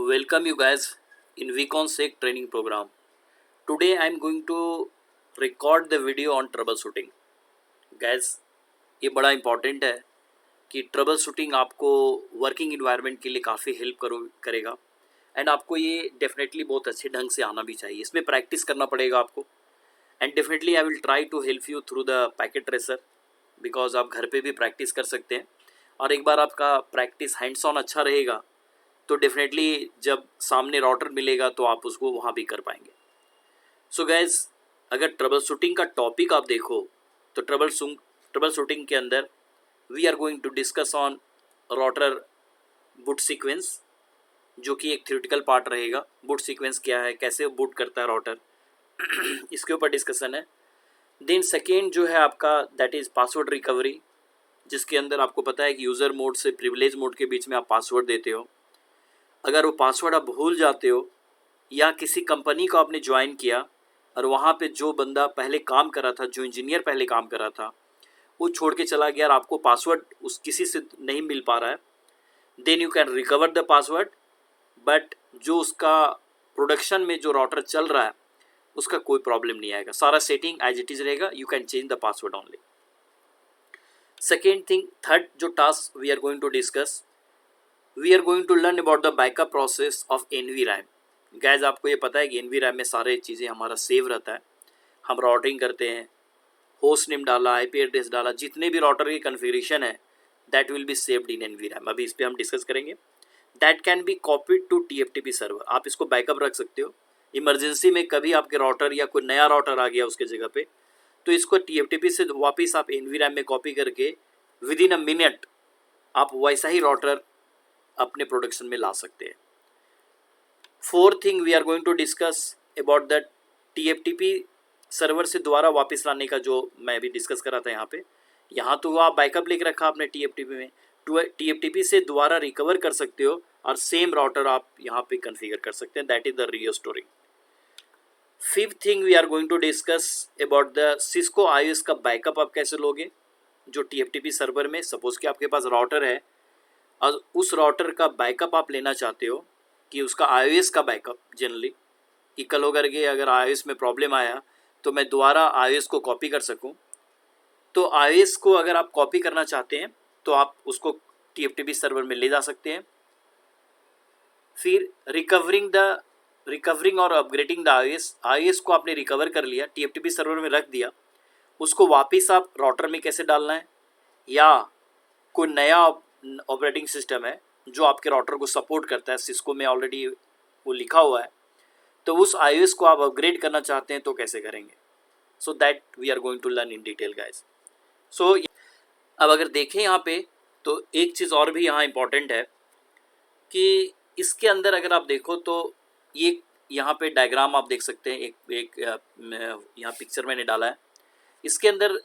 welcome you guys in VConSec training program. Today I am going to record the video on troubleshooting. Guys, ये बड़ा important है कि troubleshooting आपको working environment के लिए काफ़ी help करेगा and आपको ये definitely बहुत अच्छे ढंग से आना भी चाहिए. इसमें practice करना पड़ेगा आपको and definitely I will try to help you through the packet tracer because आप घर पे भी practice कर सकते हैं और एक बार आपका practice hands on अच्छा रहेगा तो डेफिनेटली जब सामने राउटर मिलेगा तो आप उसको वहाँ भी कर पाएंगे. सो गाइज, अगर ट्रबल शूटिंग का टॉपिक आप देखो तो ट्रबल शूटिंग के अंदर we are going to discuss on router boot sequence, जो कि एक थ्योरेटिकल पार्ट रहेगा. बूट सीक्वेंस क्या है, कैसे बूट करता है राउटर, इसके ऊपर डिस्कशन है. देन सेकेंड जो है आपका दैट इज़ पासवर्ड रिकवरी, जिसके अंदर आपको पता है कि यूज़र मोड से प्रिविलेज मोड के बीच में आप पासवर्ड देते हो. अगर वो पासवर्ड आप भूल जाते हो या किसी कंपनी को आपने ज्वाइन किया और वहाँ पे जो बंदा पहले काम कर रहा था, जो इंजीनियर पहले काम कर रहा था, वो छोड़ के चला गया और आपको पासवर्ड उस किसी से नहीं मिल पा रहा है, then you can recover the password. But जो उसका प्रोडक्शन में जो राउटर चल रहा है उसका कोई प्रॉब्लम नहीं आएगा, सारा सेटिंग एज इट इज़ रहेगा. You can change the password only. Second thing, third जो task we are going to discuss, we are going to learn about the backup process of NVRAM. Guys, आपको ये पता है कि NVRAM में सारे चीज़ें हमारा सेव रहता है. हम राउटिंग करते हैं, होस्ट नेम डाला, IP एड्रेस डाला, जितने भी राउटर की कन्फिगरेशन है that will be saved in NVRAM. अभी इस पर हम डिस्कस करेंगे. That can be copied to TFTP server. आप इसको बैकअप रख सकते हो. इमरजेंसी में कभी आपके राउटर या कोई नया राउटर आ गया उसके जगह पे, तो इसको TFTP से वापस आप NVRAM में कॉपी करके विद इन अ मिनट आप वैसा ही राउटर अपने प्रोडक्शन में ला सकते हैं. Fourth thing we are going to discuss about that TFTP server से दोबारा वापस लाने का, जो मैं भी डिस्कस कर रहा था यहाँ तो आप बैकअप लेके रखा आपने TFTP में, TFTP से दोबारा रिकवर कर सकते हो और सेम राउटर आप यहाँ पे कन्फिगर कर सकते हैं. That is the real story. Fifth thing we are going to discuss about the Cisco iOS का बैकअप आप कैसे लोगे, जो TFTP सर्वर में सपोज कि आपके पास राउटर है और उस राउटर का बैकअप आप लेना चाहते हो कि उसका iOS का बैकअप जनरली कि कल हो करके अगर iOS में प्रॉब्लम आया तो मैं दोबारा iOS को कॉपी कर सकूं. तो iOS को अगर आप कॉपी करना चाहते हैं तो आप उसको TFTP सर्वर में ले जा सकते हैं. फिर रिकवरिंग और अपग्रेडिंग द iOS को आपने रिकवर कर लिया, TFTP सर्वर में रख दिया, उसको वापस आप राउटर में कैसे डालना है, या कोई नया ऑपरेटिंग सिस्टम है जो आपके राउटर को सपोर्ट करता है, सिस्को में ऑलरेडी वो लिखा हुआ है, तो उस iOS को आप अपग्रेड करना चाहते हैं तो कैसे करेंगे. So that we are going to learn in detail guys. So अब अगर देखें यहाँ पे तो एक चीज़ और भी यहाँ इम्पॉर्टेंट है कि इसके अंदर अगर आप देखो तो ये यहाँ पे डायग्राम आप देख सकते हैं. एक यहाँ पिक्चर मैंने डाला है. इसके अंदर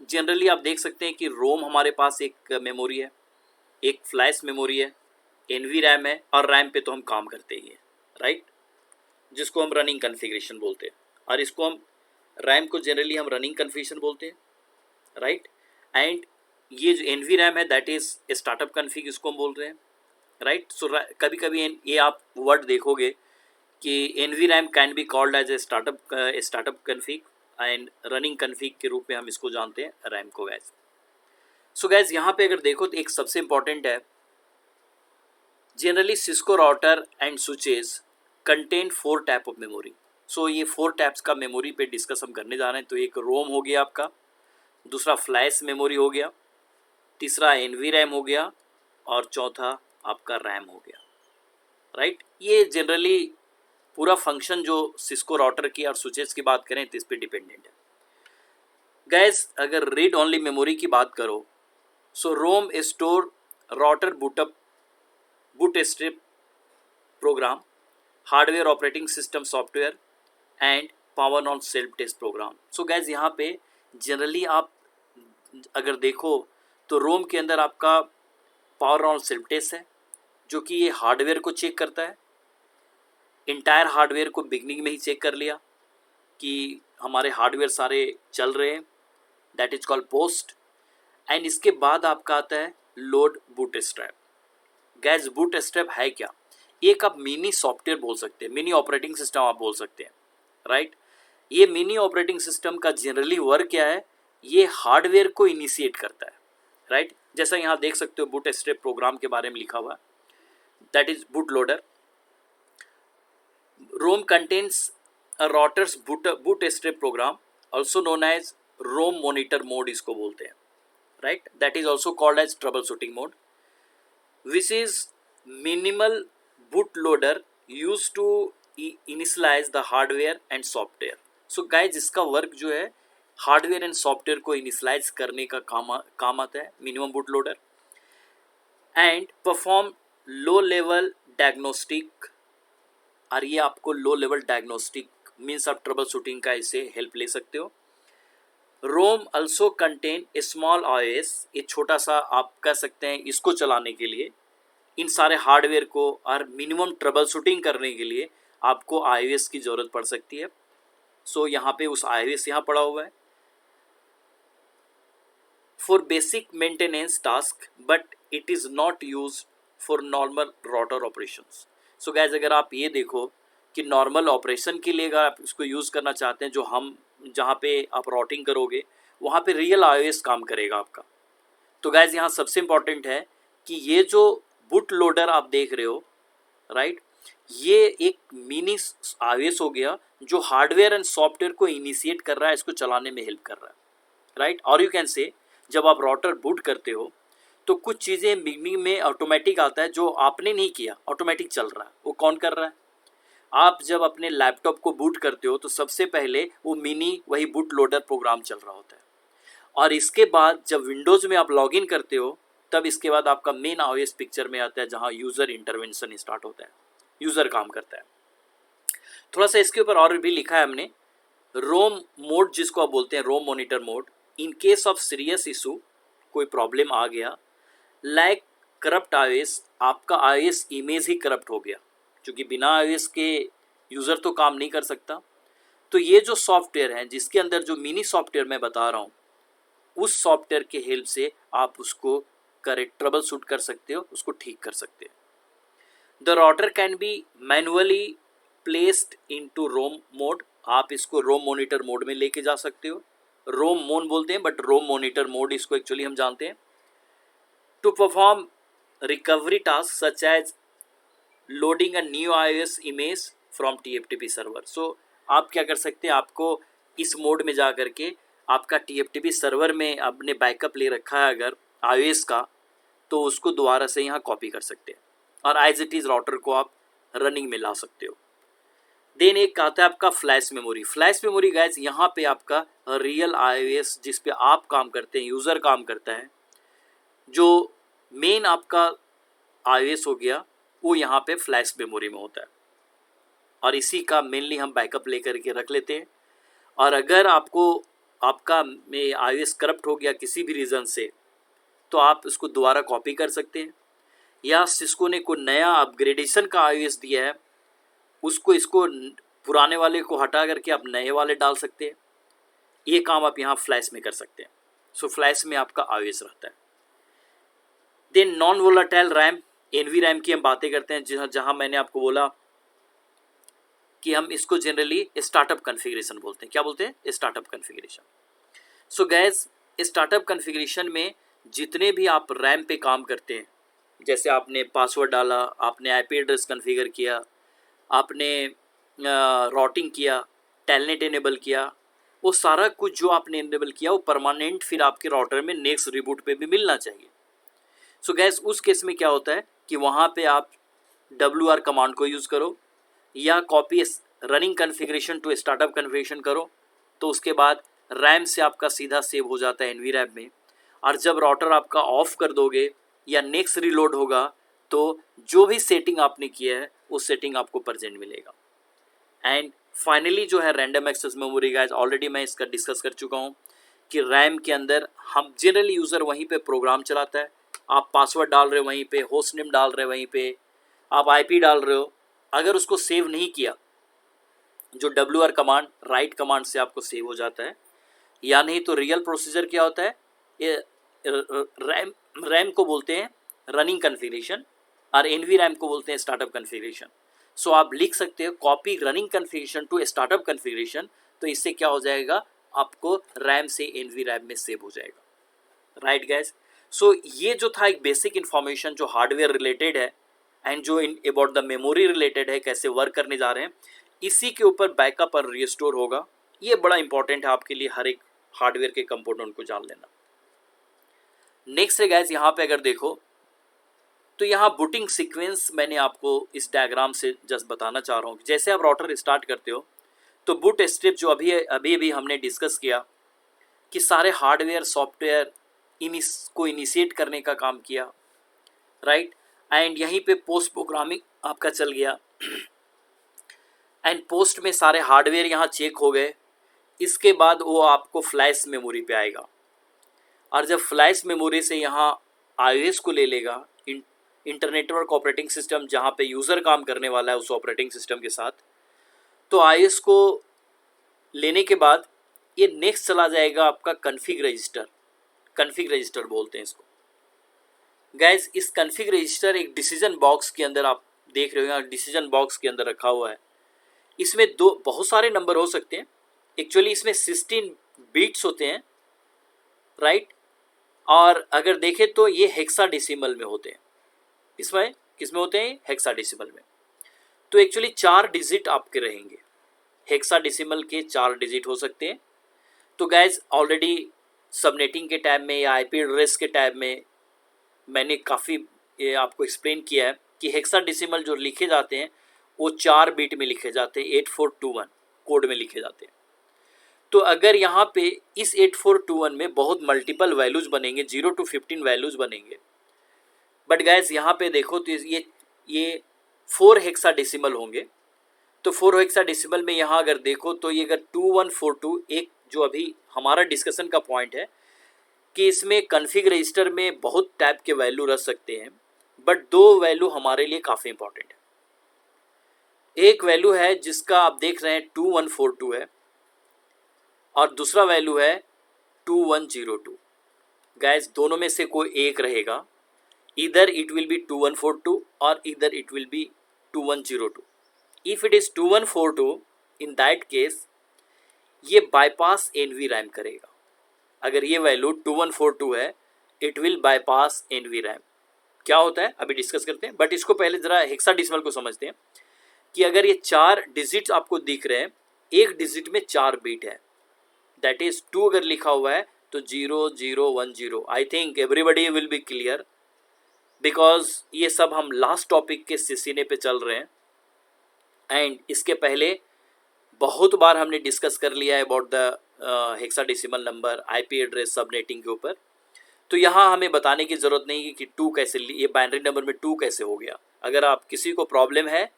जनरली आप देख सकते हैं कि रोम हमारे पास एक मेमोरी है, एक फ्लैश मेमोरी है, NVRAM है और रैम पे तो हम काम करते ही हैं, राइट, जिसको हम रनिंग कन्फिग्रेशन बोलते हैं. और इसको हम रैम को जनरली हम रनिंग कन्फिग्रेशन बोलते हैं, राइट. एंड ये जो NVRAM है दैट इज़ स्टार्टअप कन्फिग, इसको हम बोल रहे हैं, राइट. सो कभी कभी ये आप वर्ड देखोगे कि NVRAM can be called as a startup config and running config के रूप में हम इसको जानते हैं रैम को गैस. सो गैस, यहाँ पे अगर देखो तो एक सबसे इम्पॉर्टेंट है, generally Cisco router and switches contain 4 type of memory. So ये 4 टाइप्स का मेमोरी पे डिस्कस हम करने जा रहे हैं. तो एक रोम हो गया आपका, दूसरा फ्लैश मेमोरी हो गया, तीसरा NVRAM हो गया और चौथा आपका रैम हो गया, राइट. ये जनरली पूरा फंक्शन जो सिस्को राउटर की और स्विचेस की बात करें तो इस पर डिपेंडेंट है. गैस, अगर रीड ओनली मेमोरी की बात करो, so ROM store router bootstrap program, hardware operating system software and power on self test program. So guys, यहाँ पे जनरली आप अगर देखो तो रोम के अंदर आपका पावर ऑन सेल्फ टेस्ट है, जो कि ये हार्डवेयर को चेक करता है. इंटायर हार्डवेयर को बिगनिंग में ही चेक कर लिया कि हमारे हार्डवेयर सारे चल रहे हैं, that is called post. And इसके बाद आपका आता है लोड बूटस्ट्रैप. गैस, बूटस्ट्रैप है क्या? एक आप मिनी सॉफ्टवेयर बोल सकते हैं, मिनी ऑपरेटिंग सिस्टम आप बोल सकते हैं, राइट। ये मिनी ऑपरेटिंग सिस्टम का जनरली वर्क क्या है, ये हार्डवेयर को इनिशिएट करता है, राइट। जैसा यहाँ देख सकते हो बूट स्ट्रैप प्रोग्राम के बारे में लिखा हुआ है, that is boot loader. ROM contains a router's bootstrap program, also known as ROM monitor mode इसको बोलते हैं, right. That is also called as troubleshooting mode, which is minimal bootloader used to initialize the hardware and software। So guys इसका work जो है hardware and software को initialize करने का काम आता है minimum boot loader, and perform low level diagnostic. और ये आपको लो लेवल डायग्नोस्टिक मीन्स आप ट्रबल शूटिंग का इसे हेल्प ले सकते हो। ROM also contain a small OS, ये छोटा सा आप कह सकते हैं इसको चलाने के लिए, इन सारे हार्डवेयर को और मिनिमम ट्रबल शूटिंग करने के लिए आपको iOS की ज़रूरत पड़ सकती है। सो यहाँ पे उस iOS यहाँ पड़ा हुआ है for basic maintenance task, but it is not use for normal router operations. So guys अगर आप ये देखो कि नॉर्मल ऑपरेशन के लिए अगर आप इसको यूज़ करना चाहते हैं, जो हम जहाँ पे आप राउटिंग करोगे वहाँ पे रियल iOS काम करेगा आपका। तो गाइज यहाँ सबसे इम्पॉर्टेंट है कि ये जो बूट लोडर आप देख रहे हो, राइट, ये एक मिनी iOS हो गया जो हार्डवेयर एंड सॉफ्टवेयर को इनिशिएट कर रहा है, इसको चलाने में हेल्प कर रहा है, राइट। और यू कैन से जब आप राउटर बूट करते हो तो कुछ चीज़ें बिगनिंग में ऑटोमेटिक आता है जो आपने नहीं किया, ऑटोमेटिक चल रहा है। वो कौन कर रहा है? आप जब अपने लैपटॉप को बूट करते हो तो सबसे पहले वो मिनी वही बूट लोडर प्रोग्राम चल रहा होता है, और इसके बाद जब विंडोज़ में आप लॉगिन करते हो तब इसके बाद आपका मेन iOS पिक्चर में आता है जहाँ यूज़र इंटरवेंशन स्टार्ट होता है, यूज़र काम करता है। थोड़ा सा इसके ऊपर और भी लिखा है हमने, रोम मोड जिसको आप बोलते हैं ROM monitor mode, in case of serious issue, कोई प्रॉब्लम आ गया लाइक करप्ट iOS, आपका iOS इमेज ही करप्ट हो गया, क्योंकि बिना iOS के यूज़र तो काम नहीं कर सकता। तो ये जो सॉफ्टवेयर है जिसके अंदर जो मिनी सॉफ्टवेयर मैं बता रहा हूँ, उस सॉफ्टवेयर के हेल्प से आप उसको करेक्ट ट्रबल शूट कर सकते हो, उसको ठीक कर सकते हो। The router can be manually placed into ROM mode, आप इसको रोम मॉनिटर मोड में लेके जा सकते हो। रोम मोन बोलते हैं बट रोम मॉनिटर मोड इसको एक्चुअली हम जानते हैं। To perform recovery task such as loading a new iOS image from TFTP server. So आप क्या कर सकते हैं, आपको इस मोड में जा करके आपका TFTP सर्वर में आपने बैकअप ले रखा है अगर iOS का, तो उसको दोबारा से यहाँ कॉपी कर सकते हैं और एज इट इज़ राउटर को आप रनिंग में ला सकते हो। देन एक आता है आपका flash memory. Flash memory guys यहाँ पे आपका रियल iOS जिस पे आप काम करते हैं, यूज़र काम करता है, जो मेन आपका iOS हो गया वो यहाँ पे फ्लैश मेमोरी में होता है, और इसी का मेनली हम बैकअप लेकर के रख लेते हैं। और अगर आपका में iOS करप्ट हो गया किसी भी रीज़न से, तो आप इसको दोबारा कॉपी कर सकते हैं, या सिस्को ने कोई नया अपग्रेडेशन का iOS दिया है इसको पुराने वाले को हटा करके आप नए वाले डाल सकते हैं। ये काम आप यहाँ फ्लैश में कर सकते हैं। सो फ्लैश में आपका iOS रहता है। Then non volatile RAM, NV RAM की हम बातें करते हैं, जहाँ मैंने आपको बोला कि हम इसको जनरली स्टार्टअप कॉन्फ़िगरेशन बोलते हैं। क्या बोलते हैं? Startup configuration. सो गैस स्टार्टअप कॉन्फ़िगरेशन में जितने भी आप रैम पे काम करते हैं, जैसे आपने पासवर्ड डाला, आपने IP एड्रेस कॉन्फ़िगर किया, आपने राउटिंग किया, टेलनेट इनेबल किया, वो सारा कुछ जो आपने इनेबल किया वो परमानेंट फिर आपके राउटर में नेक्स्ट रिबूट पे भी मिलना चाहिए। सो गैस उस केस में क्या होता है कि वहाँ पे आप WR कमांड को यूज़ करो या copy running configuration to startup configuration करो, तो उसके बाद रैम से आपका सीधा सेव हो जाता है NV रैम में। और जब राउटर आपका ऑफ कर दोगे या नेक्स्ट रीलोड होगा तो जो भी सेटिंग आपने किया है वो सेटिंग आपको प्रेजेंट मिलेगा। एंड फाइनली जो है random access memory guys, already मैं इसका डिस्कस कर चुका हूँ कि रैम के अंदर हम जनरली यूज़र वहीं पे प्रोग्राम चलाता है, आप पासवर्ड डाल रहे हो वहीं पे, होस्ट नेम डाल रहे हो वहीं पे, आप IP डाल रहे हो, अगर उसको सेव नहीं किया, जो WR कमांड राइट कमांड से आपको सेव हो जाता है, या नहीं तो रियल प्रोसीजर क्या होता है, ये रैम को बोलते हैं रनिंग कॉन्फ़िगरेशन, और एनवी रैम को बोलते हैं स्टार्टअप कॉन्फ़िगरेशन। सो आप लिख सकते हो copy running configuration to startup configuration, तो इससे क्या हो जाएगा, आपको रैम से एनवी रैम में सेव हो जाएगा। राइट गाइस, सो ये जो था एक बेसिक इन्फॉर्मेशन जो हार्डवेयर रिलेटेड है एंड जो अबाउट द मेमोरी रिलेटेड है, कैसे वर्क करने जा रहे हैं, इसी के ऊपर बैकअप और रिस्टोर होगा। ये बड़ा इंपॉर्टेंट है आपके लिए, हर एक हार्डवेयर के कंपोनेंट को जान लेना। नेक्स्ट है गाइस, यहाँ पे अगर देखो तो यहाँ बूटिंग सीक्वेंस मैंने आपको इस डायग्राम से जस्ट बताना चाह रहा हूँ। जैसे आप राउटर स्टार्ट करते हो तो बूट स्टेप जो अभी हमने डिस्कस किया कि सारे हार्डवेयर सॉफ्टवेयर को इनिशिएट करने का काम किया, राइट। एंड यहीं पे पोस्ट प्रोग्रामिंग आपका चल गया एंड पोस्ट में सारे हार्डवेयर यहाँ चेक हो गए। इसके बाद वो आपको फ्लैश मेमोरी पे आएगा और जब फ्लैश मेमोरी से यहाँ iOS को ले लेगा, इंटरनेटवर्क ऑपरेटिंग सिस्टम जहाँ पे यूज़र काम करने वाला है उस ऑपरेटिंग सिस्टम के साथ, तो iOS को लेने के बाद ये नेक्स्ट चला जाएगा आपका कन्फिग रजिस्टर। कन्फिग रजिस्टर बोलते हैं इसको गाइज। इस कन्फिग रजिस्टर एक डिसीजन बॉक्स के अंदर आप देख रहे हो, यहाँ डिसीजन बॉक्स के अंदर रखा हुआ है। इसमें बहुत सारे नंबर हो सकते हैं, एक्चुअली इसमें 16 बीट्स होते हैं, राइट। और अगर देखें तो ये हेक्साडेसिमल में होते हैं। इसमें किस में होते हैं, हेक्साडेसिमल में। तो एक्चुअली 4 डिजिट आपके रहेंगे, हेक्साडेसिमल के 4 डिजिट हो सकते हैं। तो गाइज ऑलरेडी सबनेटिंग के टैब में या आईपी एड्रेस के टैब में मैंने काफ़ी आपको एक्सप्लेन किया है कि हेक्साडेसिमल जो लिखे जाते हैं वो 4 बीट में लिखे जाते हैं, 8421 कोड में लिखे जाते हैं। तो अगर यहाँ पे इस 8421 में बहुत मल्टीपल वैल्यूज़ बनेंगे, 0 to 15 वैल्यूज़ बनेंगे। बट गाइस यहाँ पे देखो तो ये 4 हेक्साडेसिमल होंगे। तो 4 हेक्साडेसिमल में यहाँ अगर देखो तो ये अगर 2142, एक जो अभी हमारा डिस्कशन का पॉइंट है कि इसमें कन्फिग रजिस्टर में बहुत टाइप के वैल्यू रख सकते हैं, बट 2 वैल्यू हमारे लिए काफ़ी इंपॉर्टेंट है। एक वैल्यू है जिसका आप देख रहे हैं 2142 है और दूसरा वैल्यू है 2102। गाइस दोनों में से कोई एक रहेगा, इधर इट विल बी 2142 और इधर it will be 2102। If it is 2142 in that case ये बाईपास एनवी रैम करेगा। अगर ये वैल्यू 2142 है it will bypass NV RAM. क्या होता है अभी डिस्कस करते हैं, बट इसको पहले जरा हेक्साडेसिमल को समझते हैं कि अगर ये 4 डिजिट्स आपको दिख रहे हैं, एक डिजिट में 4 बीट है, दैट इज 2 अगर लिखा हुआ है तो 0010। I think everybody will be clear because ये सब हम लास्ट टॉपिक के सीसीने पे चल रहे हैं एंड इसके पहले बहुत बार हमने डिस्कस कर लिया है about the hexadecimal number, IP address, subnetting के ऊपर। तो यहाँ हमें बताने की ज़रूरत नहीं है कि 2 कैसे, ये बाइनरी नंबर में 2 कैसे हो गया। अगर आप किसी को प्रॉब्लम है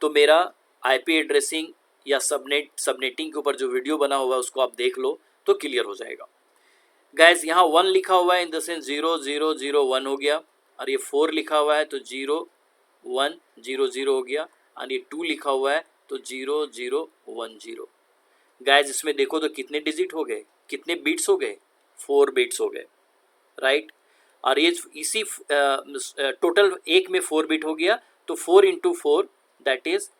तो मेरा आईपी एड्रेसिंग या सबनेटिंग के ऊपर जो वीडियो बना हुआ है उसको आप देख लो तो क्लियर हो जाएगा। गाइस यहाँ 1 लिखा हुआ है इन द सेंस 0001 हो गया, और ये 4 लिखा हुआ है तो 0100 हो गया, और ये 2 लिखा हुआ है तो 0010। गाइस इसमें देखो तो कितने डिजिट हो गए, कितने बीट्स हो गए, 4 बीट्स हो गए, राइट। और ये इसी टोटल एक में 4 बीट हो गया तो 4 into 4 दैट इज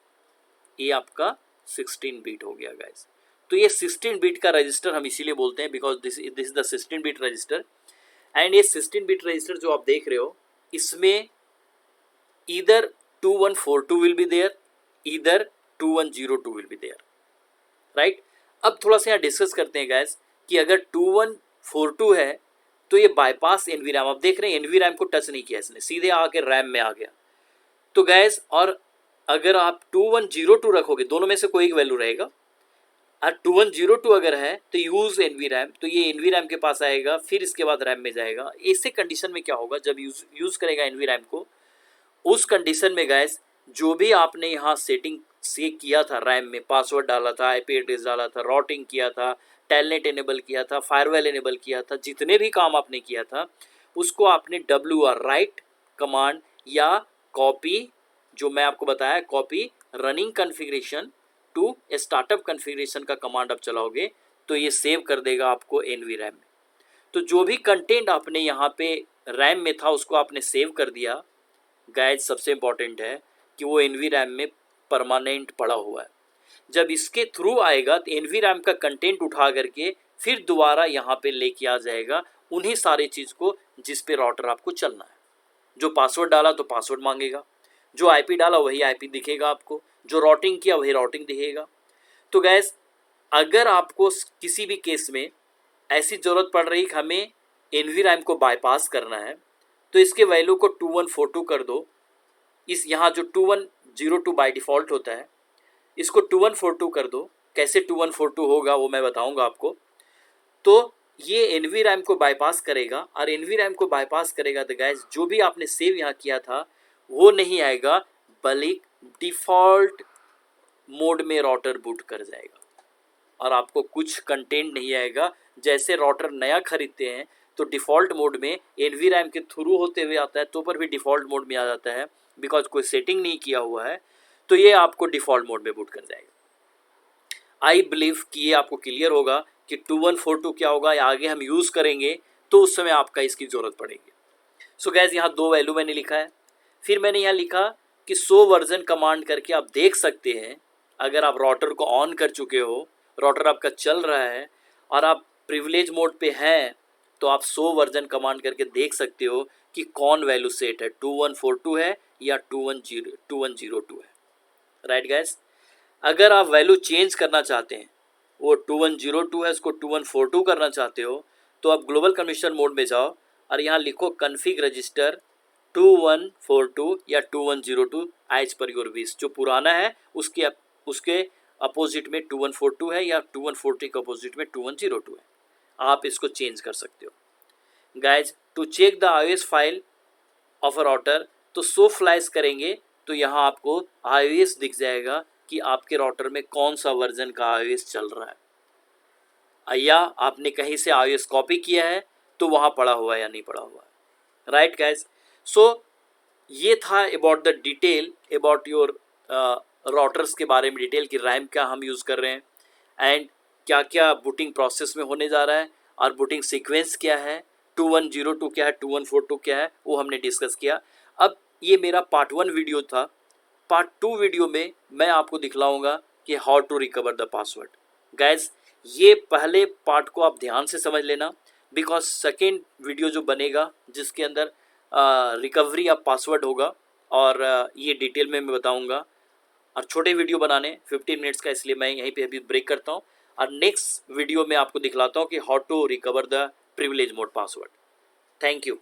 ये आपका 16 बीट हो गया गाइस। तो ये 16 बीट का रजिस्टर हम इसीलिए बोलते हैं because this is the 16 bit register. And ये 16 बीट रजिस्टर जो आप देख रहे हो इसमें either 2142 will be there, either 2102 will be there, right. अब थोड़ा सा यहाँ डिस्कस करते हैं गाइस कि अगर 2142 है तो ये बाईपास एनवी रैम, आप देख रहे हैं एनवी रैम को टच नहीं किया इसने, सीधे आके रैम में आ गया। तो गाइस और अगर आप 2102 रखोगे, दोनों में से कोई एक वैल्यू रहेगा, और 2102 अगर है तो यूज़ एनवी रैम, तो ये एनवी रैम के पास आएगा, फिर इसके बाद रैम में जाएगा। ऐसे कंडीशन में क्या होगा, जब यूज़ करेगा एनवी रैम को, उस कंडीशन में गाइस जो भी आपने यहाँ सेटिंग से किया था, रैम में पासवर्ड डाला था, आईपी एड्रेस डाला था, राउटिंग किया था, टेलनेट इनेबल किया था, फायरवॉल इनेबल किया था, जितने भी काम आपने किया था उसको आपने WR राइट कमांड या कॉपी, जो मैं आपको बताया copy running configuration to startup configuration का कमांड आप चलाओगे तो ये सेव कर देगा आपको एनवी रैम में। तो जो भी कंटेंट आपने यहाँ पे रैम में था उसको आपने सेव कर दिया, गाइज सबसे इम्पॉर्टेंट है कि वो एनवी रैम में परमानेंट पड़ा हुआ है। जब इसके थ्रू आएगा तो एनवी रैम का कंटेंट उठा करके फिर दोबारा यहाँ पे लेके आ जाएगा उन्हीं सारी चीज़ को जिस पे राउटर आपको चलना है। जो पासवर्ड डाला तो पासवर्ड मांगेगा, जो आईपी डाला वही आईपी दिखेगा आपको, जो राउटिंग किया वही राउटिंग दिखेगा। तो गैस अगर आपको किसी भी केस में ऐसी ज़रूरत पड़ रही कि हमें एनवी रैम को बाईपास करना है तो इसके वैल्यू को 2142 कर दो। इस यहाँ जो 2102 बाय डिफ़ॉल्ट होता है इसको 2142 कर दो। कैसे 2142 होगा वो मैं बताऊंगा आपको। तो ये एनवी रैम को बाईपास करेगा और एनवी रैम को बाईपास करेगा तो गाइस जो भी आपने सेव यहाँ किया था वो नहीं आएगा, बल्कि डिफ़ॉल्ट मोड में राउटर बूट कर जाएगा और आपको कुछ कंटेंट नहीं आएगा। जैसे राउटर नया खरीदते हैं तो डिफ़ॉल्ट मोड में एनवी रैम के थ्रू होते हुए आता है तो पर भी डिफ़ॉल्ट मोड में आ जाता है, बिकॉज कोई सेटिंग नहीं किया हुआ है। तो ये आपको डिफ़ॉल्ट मोड में बूट कर जाएगा। आई बिलीव कि ये आपको क्लियर होगा कि 2142 क्या होगा या आगे हम यूज़ करेंगे तो उस समय आपका इसकी ज़रूरत पड़ेगी। सो गैस यहाँ दो वैल्यू मैंने लिखा है। फिर मैंने यहाँ लिखा कि शो वर्जन कमांड करके आप देख सकते हैं, अगर आप राउटर को ऑन कर चुके हो, राउटर आपका चल रहा है और आप प्रिविलेज मोड पे हैं तो आप शो वर्जन कमांड करके देख सकते हो कि कौन वैल्यू सेट है, 2142 है या 2102 है। राइट गैस, अगर आप वैल्यू चेंज करना चाहते हैं, वो 2102 है उसको 2142 करना चाहते हो तो आप ग्लोबल कन्फिगरेशन मोड में जाओ और यहाँ लिखो कन्फिग रजिस्टर 2142 या 2102 एज पर योर विश। जो पुराना है उसके अपोजिट में 2142 है या 2140 के अपोजिट में 2102 है। आप इसको चेंज कर सकते हो। Guys to check the iOS file of a router तो शो फ्लैश करेंगे तो यहाँ आपको iOS दिख जाएगा कि आपके राउटर में कौन सा वर्जन का iOS चल रहा है, या आपने कहीं से iOS कॉपी किया है तो वहाँ पड़ा हुआ है या नहीं पड़ा हुआ है। राइट गाइज, सो ये था about the detail about your routers के बारे में, डिटेल कि रैम क्या हम यूज़ कर रहे हैं एंड क्या क्या बूटिंग प्रोसेस में होने जा रहा है और बूटिंग सीक्वेंस क्या है, 2102 क्या है, 2142 क्या है, वो हमने डिस्कस किया। अब ये मेरा पार्ट 1 वीडियो था। पार्ट 2 वीडियो में मैं आपको दिखलाऊंगा कि how to recover the password. Guys ये पहले पार्ट को आप ध्यान से समझ लेना, बिकॉज सेकेंड वीडियो जो बनेगा जिसके अंदर रिकवरी ऑफ पासवर्ड होगा और ये डिटेल में मैं बताऊंगा। और छोटे वीडियो बनाने 15 मिनट्स का, इसलिए मैं यहीं पे अभी ब्रेक करता हूँ और नेक्स्ट वीडियो में आपको दिखलाता हूँ कि how to recover the privilege mode password. Thank you.